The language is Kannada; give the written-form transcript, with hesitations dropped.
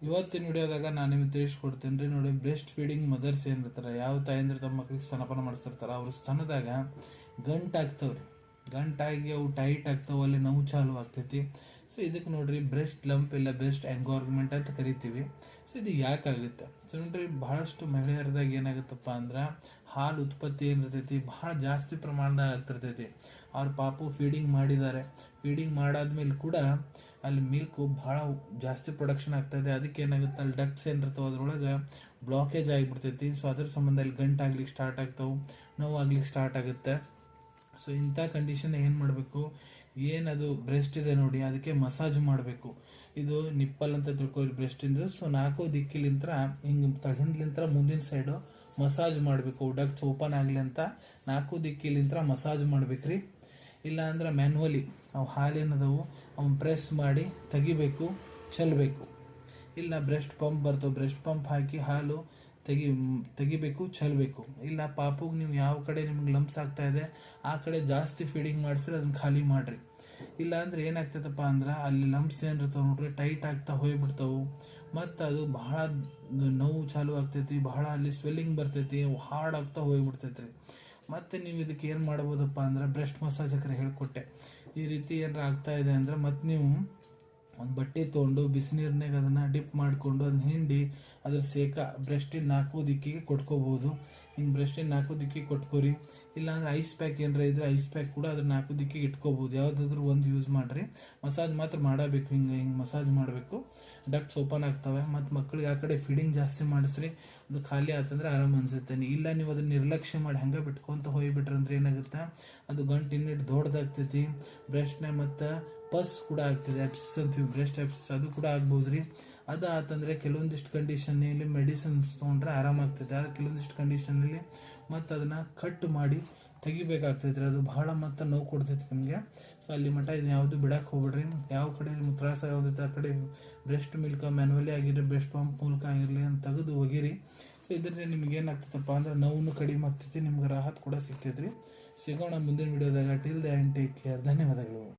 ಇವತ್ತಿನ ವಿಡಿಯೋದಾಗ ನಾನು ನಿಮಗೆ ತಿಳಿಸ್ಕೊಡ್ತೀನಿ ರೀ. ನೋಡಿ, ಬ್ರೆಸ್ಟ್ ಫೀಡಿಂಗ್ ಮದರ್ಸ್ ಏನಿರ್ತಾರೆ, ಯಾವ ತಾಯಂದ್ರೆ ತಮ್ಮ ಮಕ್ಳಿಗೆ ಸ್ತನಪಾನ ಮಾಡಿಸ್ತಿರ್ತಾರೆ, ಅವ್ರ ಸ್ತನದಾಗ ಗಂಟಾಗ್ತಾವ್ರಿ. ಗಂಟಾಗಿ ಅವು ಟೈಟ್ ಆಗ್ತಾವ, ಅಲ್ಲಿ ನೋವು ಚಾಲು ಆಗ್ತೈತಿ. ಸೊ ಇದಕ್ಕೆ ನೋಡ್ರಿ ಬ್ರೆಸ್ಟ್ ಲಂಪ್ ಇಲ್ಲ ಬ್ರೆಸ್ಟ್ ಎಂಗಾರ್ಗ್ಮೆಂಟ್ ಅಂತ ಕರಿತೀವಿ. ಸೊ ಇದು ಯಾಕಾಗುತ್ತೆ? ಸೊ ನೋಡ್ರಿ, ಬಹಳಷ್ಟು ಮಹಿಳೆಯರದಾಗ ಏನಾಗುತ್ತಪ್ಪ ಅಂದ್ರೆ ಹಾಲು ಉತ್ಪತ್ತಿ ಏನಿರ್ತೈತಿ ಬಹಳ ಜಾಸ್ತಿ ಪ್ರಮಾಣದಾಗ ಆಗ್ತಿರ್ತೈತಿ. ಅವ್ರ ಪಾಪು ಫೀಡಿಂಗ್ ಮಾಡಿದ್ದಾರೆ, ಫೀಡಿಂಗ್ ಮಾಡಾದ್ಮೇಲೆ ಕೂಡ ಅಲ್ಲಿ ಮಿಲ್ಕು ಭಾಳ ಜಾಸ್ತಿ ಪ್ರೊಡಕ್ಷನ್ ಆಗ್ತಾಯಿದೆ. ಅದಕ್ಕೆ ಏನಾಗುತ್ತೆ, ಅಲ್ಲಿ ಡಕ್ಟ್ಸ್ ಏನಿರ್ತಾವೆ ಅದ್ರೊಳಗೆ ಬ್ಲಾಕೇಜ್ ಆಗಿಬಿಡ್ತೈತಿ. ಸೊ ಅದ್ರ ಸಂಬಂಧ ಅಲ್ಲಿ ಗಂಟಾಗ್ಲಿಕ್ಕೆ ಸ್ಟಾರ್ಟ್ ಆಗ್ತಾವೆ, ನೋವು ಆಗ್ಲಿಕ್ಕೆ ಸ್ಟಾರ್ಟ್ ಆಗುತ್ತೆ. ಸೊ ಇಂಥ ಕಂಡೀಷನ್ ಏನು ಮಾಡಬೇಕು, ಏನದು ಬ್ರೆಸ್ಟ್ ಇದೆ ನೋಡಿ ಅದಕ್ಕೆ ಮಸಾಜ್ ಮಾಡಬೇಕು. ಇದು ನಿಪ್ಪಲ್ ಅಂತ ತಿಳ್ಕೊಳ್ಳಿ ಬ್ರೆಸ್ಟಿಂದ. ಸೊ 4 ದಿಕ್ಕಿಲಿಂತ ಹಿಂಗೆ ಹಿಂದ್ಲಿಂತ್ರ ಮುಂದಿನ ಸೈಡು ಮಸಾಜ್ ಮಾಡಬೇಕು. ಡಕ್ಟ್ಸ್ ಓಪನ್ ಆಗಲಿ ಅಂತ 4 ದಿಕ್ಕಿಲಿಂತ್ರ ಮಸಾಜ್ ಮಾಡ್ಬೇಕ್ರಿ. ಇಲ್ಲ ಅಂದ್ರೆ ಮ್ಯಾನ್ಯುವಲಿ ಅವು ಹಾಲೇನದವು ಅವ್ನು ಪ್ರೆಸ್ ಮಾಡಿ ತೆಗಿಬೇಕು, ಚೆಲ್ಲಬೇಕು. ಇಲ್ಲ ಬ್ರೆಸ್ಟ್ ಪಂಪ್ ಬರ್ತವೆ, ಬ್ರೆಸ್ಟ್ ಪಂಪ್ ಹಾಕಿ ಹಾಲು ತೆಗಿಬೇಕು, ಚೆಲ್ಲಬೇಕು. ಇಲ್ಲ ಪಾಪುಗೆ ನೀವು ಯಾವ ಕಡೆ ನಿಮ್ಗೆ ಲಂಪ್ಸ್ ಆಗ್ತಾ ಇದೆ ಆ ಕಡೆ ಜಾಸ್ತಿ ಫೀಡಿಂಗ್ ಮಾಡಿಸ್ರಿ, ಅದನ್ನ ಖಾಲಿ ಮಾಡ್ರಿ. ಇಲ್ಲ ಅಂದ್ರೆ ಏನಾಗ್ತೈತಪ್ಪ ಅಂದ್ರೆ ಅಲ್ಲಿ ಲಂಪ್ಸ್ ಏನಿರ್ತಾವೆ ನೋಡ್ರಿ ಟೈಟ್ ಆಗ್ತಾ ಹೋಗ್ಬಿಡ್ತಾವು. ಮತ್ತು ಅದು ಬಹಳ ನೋವು ಚಾಲು ಆಗ್ತೈತಿ, ಬಹಳ ಅಲ್ಲಿ ಸ್ವೆಲ್ಲಿಂಗ್ ಬರ್ತೈತಿ, ಹಾರ್ಡ್ ಆಗ್ತಾ ಹೋಗ್ಬಿಡ್ತೈತ್ರಿ. ಮತ್ತು ನೀವು ಇದಕ್ಕೆ ಏನು ಮಾಡ್ಬೋದಪ್ಪ ಅಂದ್ರೆ ಬ್ರೆಸ್ಟ್ ಮಸಾಜ್ ಹೇಳ್ಕೊಟ್ಟೆ. ಈ ರೀತಿ ಏನಾರ ಆಗ್ತಾ ಇದೆ ಅಂದ್ರೆ ಮತ್ತೆ ನೀವು ಒಂದು ಬಟ್ಟೆ ತೊಗೊಂಡು ಬಿಸಿನೀರ್ನಾಗ ಅದನ್ನು ಡಿಪ್ ಮಾಡಿಕೊಂಡು ಅದನ್ನ ಹಿಂಡಿ ಅದ್ರ ಸೇಕ ಬ್ರೆಸ್ಟಿನ 4 ದಿಕ್ಕಿಗೆ ಕೊಟ್ಕೋಬೋದು. ಹಿಂಗೆ ಬ್ರೆಸ್ಟಿನ 4 ದಿಕ್ಕಿಗೆ ಕೊಟ್ಕೋರಿ. ಇಲ್ಲಾಂದ್ರೆ ಐಸ್ ಪ್ಯಾಕ್ ಏನಾರ ಇದ್ರೆ ಐಸ್ ಪ್ಯಾಕ್ ಕೂಡ ಅದ್ರ 4 ದಿಕ್ಕಿಗೆ ಇಟ್ಕೋಬೋದು. ಯಾವುದಾದ್ರೂ ಒಂದು ಯೂಸ್ ಮಾಡಿರಿ. ಮಸಾಜ್ ಮಾತ್ರ ಮಾಡಬೇಕು, ಹಿಂಗೆ ಮಸಾಜ್ ಮಾಡಬೇಕು. ಡಕ್ಟ್ಸ್ ಓಪನ್ ಆಗ್ತವೆ. ಮತ್ತು ಮಕ್ಕಳಿಗೆ ಆ ಕಡೆ ಫೀಡಿಂಗ್ ಜಾಸ್ತಿ ಮಾಡಿಸ್ರಿ, ಅದು ಖಾಲಿ ಆತಂದ್ರೆ ಆರಾಮ್ ಅನ್ಸುತ್ತೆ. ಇಲ್ಲ ನೀವು ಅದನ್ನ ನಿರ್ಲಕ್ಷ್ಯ ಮಾಡಿ ಹಂಗೆ ಬಿಟ್ಕೊಂತ ಹೋಗಿಬಿಟ್ರಂದ್ರೆ ಏನಾಗುತ್ತೆ, ಅದು ಗಂಟು ಇನ್ನಿಟ್ಟು ದೊಡ್ಡದಾಗ್ತೈತಿ. ಬ್ರೆಸ್ಟ್ನ ಮತ್ತು ಪಸ್ ಕೂಡ ಆಗ್ತದೆ, ಎಪ್ಸಿಸ್ ಅಂತೀವಿ, ಬ್ರೆಸ್ಟ್ ಎಪ್ಸಿಸ್, ಅದು ಕೂಡ ಆಗ್ಬೋದ್ರಿ. ಅದು ಆತಂದ್ರೆ ಕೆಲವೊಂದಿಷ್ಟು ಕಂಡೀಷನ್ನಲ್ಲಿ ಮೆಡಿಸಿನ್ಸ್ ತೊಗೊಂಡ್ರೆ ಆರಾಮಾಗ್ತೈತೆ. ಆದರೆ ಕೆಲವೊಂದಿಷ್ಟು ಕಂಡೀಷನ್ನಲ್ಲಿ ಮತ್ತು ಅದನ್ನು ಕಟ್ ಮಾಡಿ ತೆಗಿಬೇಕಾಗ್ತೈತ್ರಿ. ಅದು ಬಹಳ ಮತ್ತು ನೋವು ಕೊಡ್ತೈತಿ ನಿಮಗೆ. ಸೊ ಅಲ್ಲಿ ಮಟ್ಟ ಇದು ಯಾವುದು ಬಿಡಕ್ಕೆ ಹೋಗ್ಬಿಡ್ರಿ. ಯಾವ ಕಡೆ ನಿಮ್ಗೆ ತ್ರಾಸ ಯಾವುದೈತೆ ಆ ಕಡೆ ಬ್ರೆಸ್ಟ್ ಮಿಲ್ಕ್ ಮ್ಯಾನ್ಯುವಲಿ ಆಗಿರಲಿ ಬ್ರೆಸ್ಟ್ ಪಂಪ್ ಮೂಲಕ ಆಗಿರಲಿ ಅಂತ ತೆಗೆದು ಒಗಿರಿ. ಸೊ ಇದರಿಂದ ನಿಮ್ಗೆ ಏನಾಗ್ತೈತಪ್ಪ ಅಂದ್ರೆ ನೋವು ಕಡಿಮೆ ಆಗ್ತೈತಿ, ನಿಮ್ಗೆ ರಾಹತ್ ಕೂಡ ಸಿಗ್ತೈತ್ರಿ. ಸಿಗೋಣ ಮುಂದಿನ ವಿಡಿಯೋದಾಗ. Till the end take care. ಧನ್ಯವಾದಗಳು.